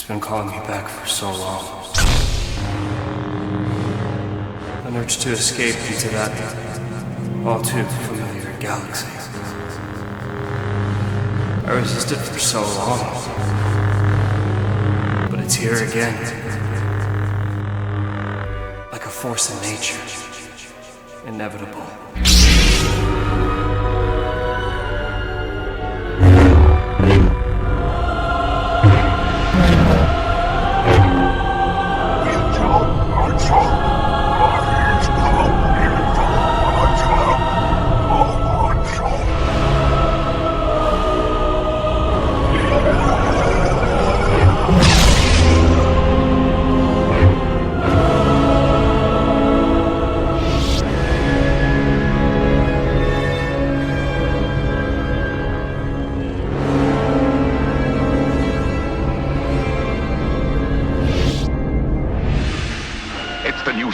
been calling me back for so long. An urge to escape into that all too familiar galaxy. I resisted for so long, but it's here again. Like a force in nature, inevitable.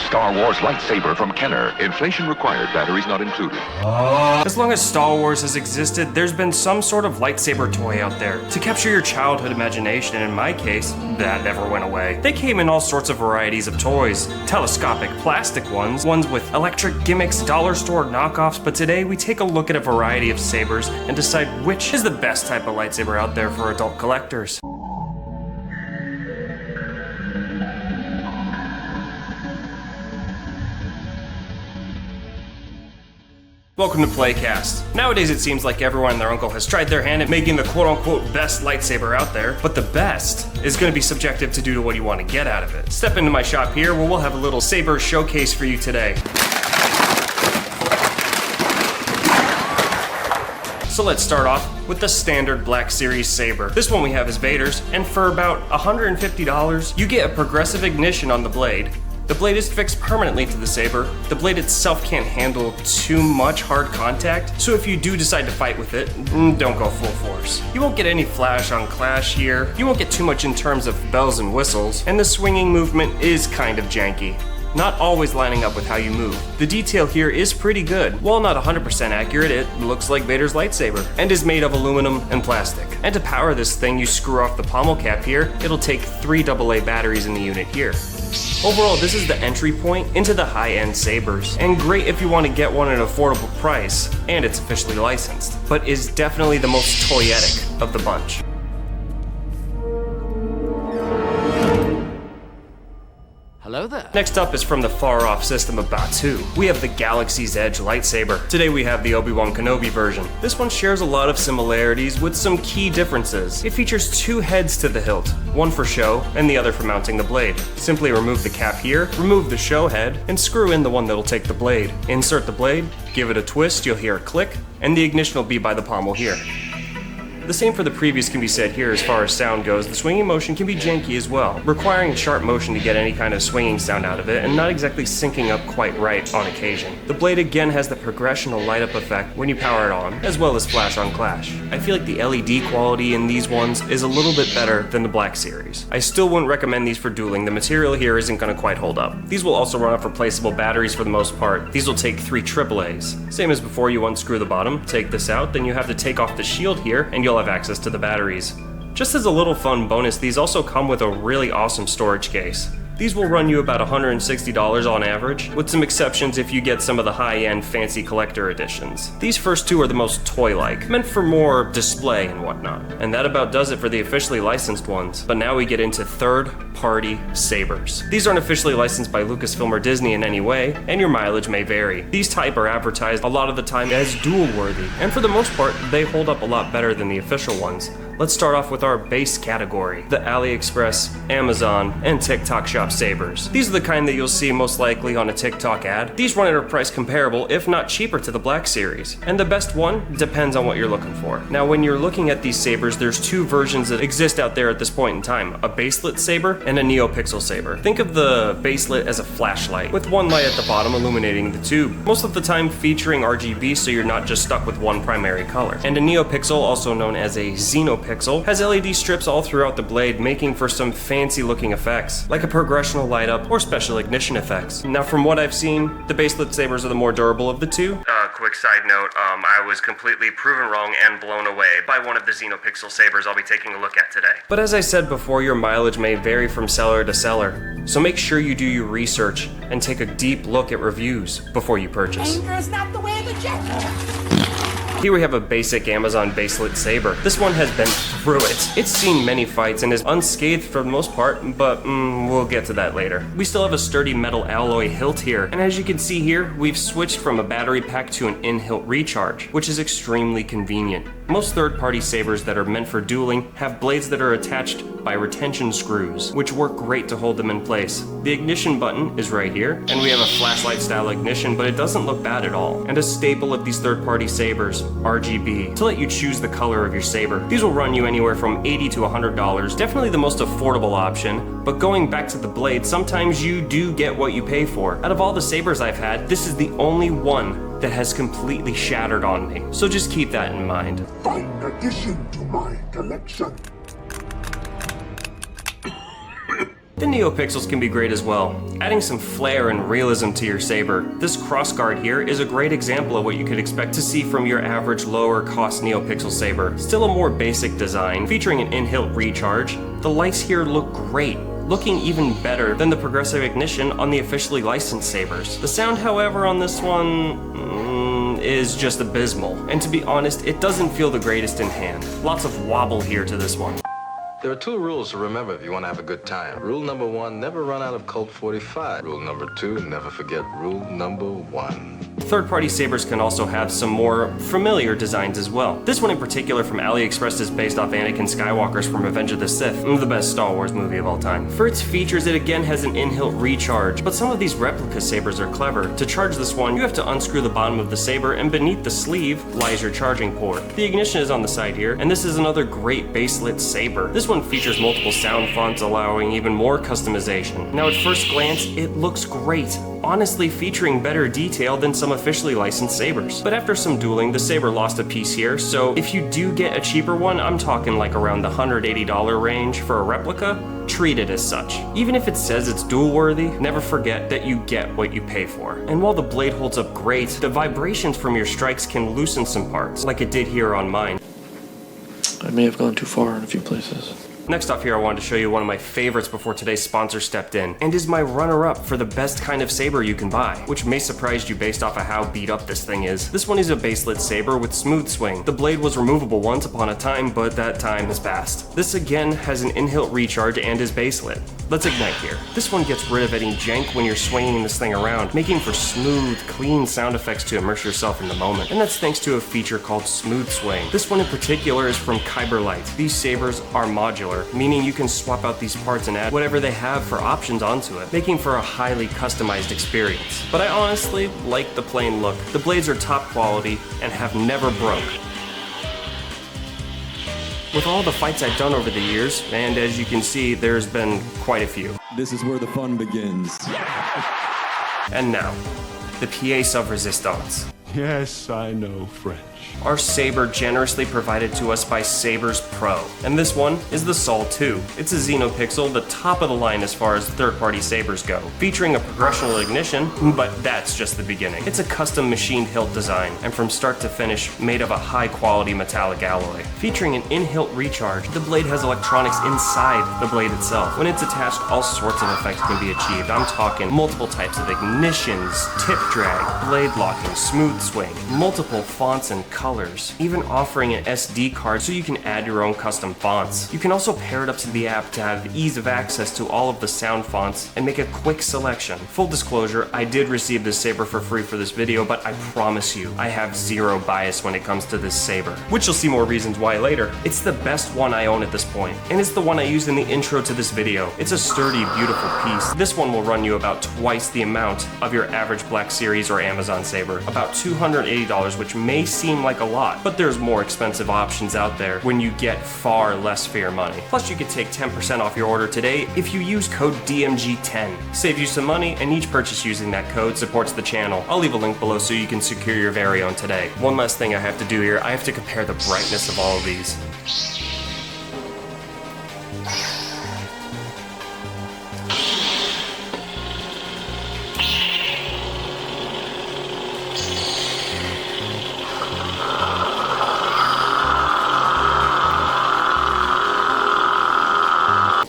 Star Wars lightsaber from Kenner. Inflation required, batteries not included. As long as Star Wars has existed, there's been some sort of lightsaber toy out there to capture your childhood imagination, and in my case, that never went away. They came in all sorts of varieties of toys. Telescopic plastic ones with electric gimmicks, dollar store knockoffs, but today we take a look at a variety of sabers and decide which is the best type of lightsaber out there for adult collectors. Welcome to Playcast. Nowadays it seems like everyone and their uncle has tried their hand at making the quote-unquote best lightsaber out there, but the best is going to be subjective to due to what you want to get out of it. Step into my shop here where we'll have a little saber showcase for you today. So let's start off with the standard Black Series saber. This one we have is Vader's, and for about $150, you get a progressive ignition on the blade. The blade is fixed permanently to the saber. The blade itself can't handle too much hard contact, so if you do decide to fight with it, don't go full force. You won't get any flash on clash here, you won't get too much in terms of bells and whistles, and the swinging movement is kind of janky. Not always lining up with how you move. The detail here is pretty good. While not 100% accurate, it looks like Vader's lightsaber, and is made of aluminum and plastic. And to power this thing, you screw off the pommel cap here. It'll take 3 AA batteries in the unit here. Overall, this is the entry point into the high-end sabers, and great if you want to get one at an affordable price, and it's officially licensed, but is definitely the most toyetic of the bunch. Hello there. Next up is from the far-off system of Batu. We have the Galaxy's Edge lightsaber. Today we have the Obi-Wan Kenobi version. This one shares a lot of similarities with some key differences. It features 2 heads to the hilt, one for show and the other for mounting the blade. Simply remove the cap here, remove the show head, and screw in the one that'll take the blade. Insert the blade, give it a twist, you'll hear a click, and the ignition will be by the pommel here. The same for the previous can be said here as far as sound goes. The swinging motion can be janky as well, requiring sharp motion to get any kind of swinging sound out of it, and not exactly syncing up quite right on occasion. The blade again has the progressional light up effect when you power it on, as well as flash on clash. I feel like the LED quality in these ones is a little bit better than the Black Series. I still wouldn't recommend these for dueling. The material here isn't going to quite hold up. These will also run off replaceable batteries for the most part. These will take 3 AAAs. Same as before, you unscrew the bottom, take this out, then you have to take off the shield here, and you'll have access to the batteries. Just as a little fun bonus, these also come with a really awesome storage case. These will run you about $160 on average, with some exceptions if you get some of the high-end fancy collector editions. These first 2 are the most toy-like, meant for more display and whatnot. And that about does it for the officially licensed ones. But now we get into third-party sabers. These aren't officially licensed by Lucasfilm or Disney in any way, and your mileage may vary. These type are advertised a lot of the time as duel-worthy, and for the most part, they hold up a lot better than the official ones. Let's start off with our base category, the AliExpress, Amazon, and TikTok shop sabers. These are the kind that you'll see most likely on a TikTok ad. These run at a price comparable, if not cheaper, to the Black Series. And the best one depends on what you're looking for. Now, when you're looking at these sabers, there's 2 versions that exist out there at this point in time, a baselit saber and a NeoPixel saber. Think of the baselit as a flashlight, with 1 light at the bottom illuminating the tube, most of the time featuring RGB so you're not just stuck with one primary color. And a NeoPixel, also known as a Xenopixel, has LED strips all throughout the blade, making for some fancy looking effects, like a progressional light up or special ignition effects. Now, from what I've seen, the baselit sabers are the more durable of the 2, quick side note, I was completely proven wrong and blown away by one of the Xenopixel sabers I'll be taking a look at today. But as I said before, your mileage may vary from seller to seller, so make sure you do your research and take a deep look at reviews before you purchase. Anger is not the way of the gentle. Here we have a basic Amazon baselit saber. This one has been through it. It's seen many fights and is unscathed for the most part, but we'll get to that later. We still have a sturdy metal alloy hilt here, and as you can see here, we've switched from a battery pack to an in-hilt recharge, which is extremely convenient. Most third-party sabers that are meant for dueling have blades that are attached by retention screws, which work great to hold them in place. The ignition button is right here, and we have a flashlight style ignition, but it doesn't look bad at all. And a staple of these third-party sabers, RGB, to let you choose the color of your saber. These will run you anywhere from $80 to $100, definitely the most affordable option, but going back to the blade, sometimes you do get what you pay for. Out of all the sabers I've had, this is the only one that has completely shattered on me, so just keep that in mind. Fine addition to my collection. The Xenopixels can be great as well, adding some flair and realism to your saber. This crossguard here is a great example of what you could expect to see from your average lower cost Xenopixel saber. Still a more basic design, featuring an in-hilt recharge. The lights here look great, looking even better than the progressive ignition on the officially licensed sabers. The sound, however, on this one is just abysmal, and to be honest, it doesn't feel the greatest in hand. Lots of wobble here to this one. There are 2 rules to remember if you want to have a good time. Rule number 1, never run out of Colt 45. Rule number 2, never forget rule number 1. Third-party sabers can also have some more familiar designs as well. This one in particular from AliExpress is based off Anakin Skywalker's from Revenge of the Sith, the best Star Wars movie of all time. For its features, it again has an in-hilt recharge, but some of these replica sabers are clever. To charge this one, you have to unscrew the bottom of the saber, and beneath the sleeve lies your charging port. The ignition is on the side here, and this is another great baselit saber. This one features multiple sound fonts, allowing even more customization. Now at first glance, it looks great, honestly featuring better detail than some officially licensed sabers. But after some dueling, the saber lost a piece here, so if you do get a cheaper one, I'm talking like around the $180 range for a replica, treat it as such. Even if it says it's duel worthy, never forget that you get what you pay for. And while the blade holds up great, the vibrations from your strikes can loosen some parts, like it did here on mine. I may have gone too far in a few places. Next off here, I wanted to show you one of my favorites before today's sponsor stepped in, and is my runner-up for the best kind of saber you can buy, which may surprise you based off of how beat up this thing is. This one is a baselit saber with smooth swing. The blade was removable once upon a time, but that time has passed. This again has an in-hilt recharge and is baselit. Let's ignite here. This one gets rid of any jank when you're swinging this thing around, making for smooth, clean sound effects to immerse yourself in the moment. And that's thanks to a feature called Smooth Swing. This one in particular is from Kyberlite. These sabers are modular, meaning you can swap out these parts and add whatever they have for options onto it, making for a highly customized experience. But I honestly like the plain look. The blades are top quality and have never broke. With all the fights I've done over the years, and as you can see, there's been quite a few. This is where the fun begins. And now, the pièce of résistance. Yes, I know French. Our saber generously provided to us by Saberspro, and this one is the Sol 2. It's a Xenopixel, the top of the line as far as third-party sabers go, featuring a progressional ignition, but that's just the beginning. It's a custom machined hilt design, and from start to finish, made of a high-quality metallic alloy. Featuring an in-hilt recharge, the blade has electronics inside the blade itself. When it's attached, all sorts of effects can be achieved. I'm talking multiple types of ignitions, tip drag, blade locking, smooth swing, multiple fonts and colors, even offering an SD card so you can add your own custom fonts. You can also pair it up to the app to have ease of access to all of the sound fonts and make a quick selection. Full disclosure, I did receive this saber for free for this video, but I promise you, I have zero bias when it comes to this saber, which you'll see more reasons why later. It's the best one I own at this point, and it's the one I used in the intro to this video. It's a sturdy, beautiful piece. This one will run you about twice the amount of your average Black Series or Amazon saber, about $280, which may seem like a lot, but there's more expensive options out there when you get far less for your money. Plus, you can take 10% off your order today if you use code DMG10. Save you some money, and each purchase using that code supports the channel. I'll leave a link below so you can secure your very own today. One last thing I have to do here, I have to compare the brightness of all of these.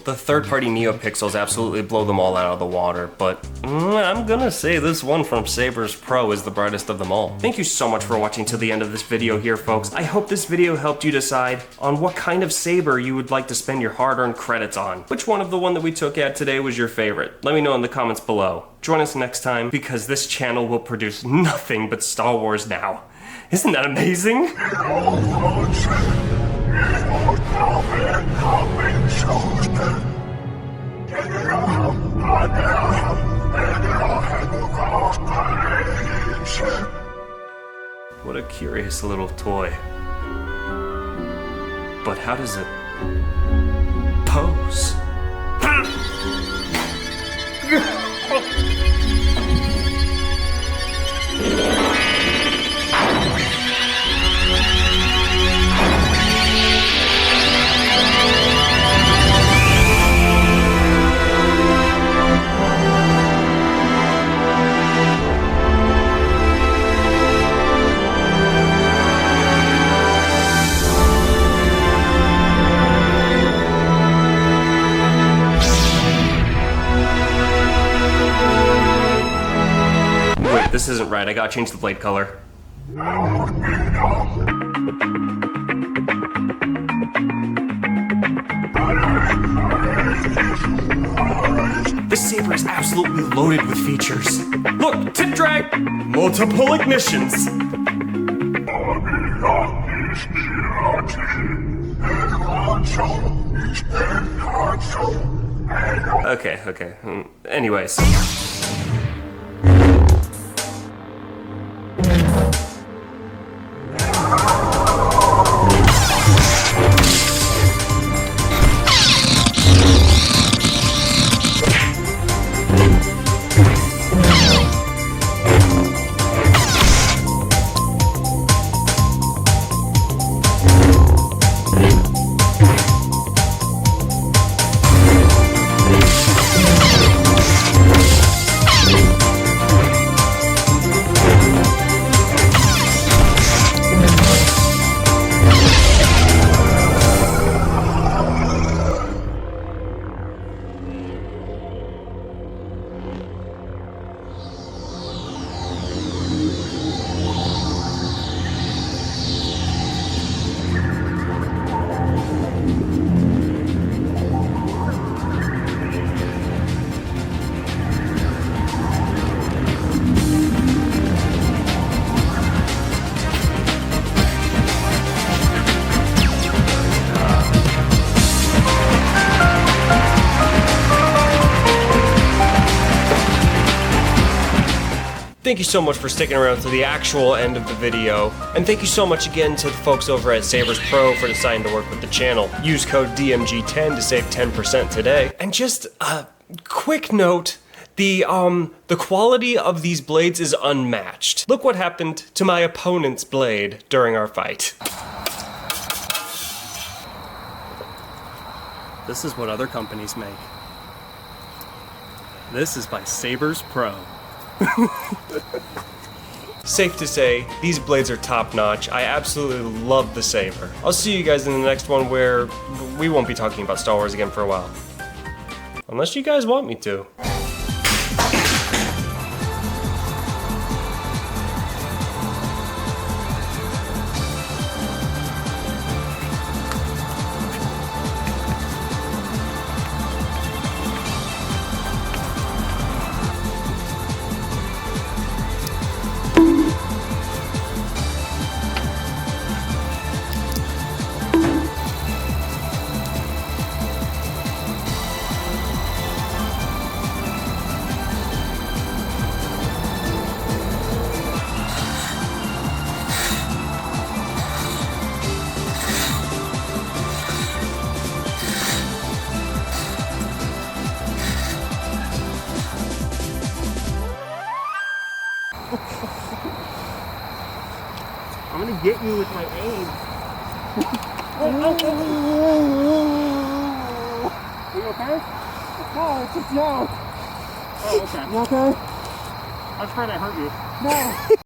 The third-party NeoPixels absolutely blow them all out of the water, but I'm gonna say this one from Saberspro is the brightest of them all. Thank you so much for watching till the end of this video here, folks. I hope this video helped you decide on what kind of saber you would like to spend your hard-earned credits on. Which one of the one that we took at today was your favorite? Let me know in the comments below. Join us next time, because this channel will produce nothing but Star Wars now. Isn't that amazing? What a curious little toy. But how does it pose? This isn't right, I gotta change the blade color. This saber is absolutely loaded with features. Look, tip drag, multiple ignitions. Okay. Anyways. Thank you so much for sticking around to the actual end of the video, and thank you so much again to the folks over at Saberspro for deciding to work with the channel. Use code DMG10 to save 10% today. And just a quick note, the quality of these blades is unmatched. Look what happened to my opponent's blade during our fight. This is what other companies make. This is by Saberspro. Safe to say, these blades are top-notch. I absolutely love the saber. I'll see you guys in the next one where we won't be talking about Star Wars again for a while. Unless you guys want me to. I'm gonna get you with my aim. Are you okay? No, it's a joke. Oh, okay. You okay? I was trying to hurt you. No.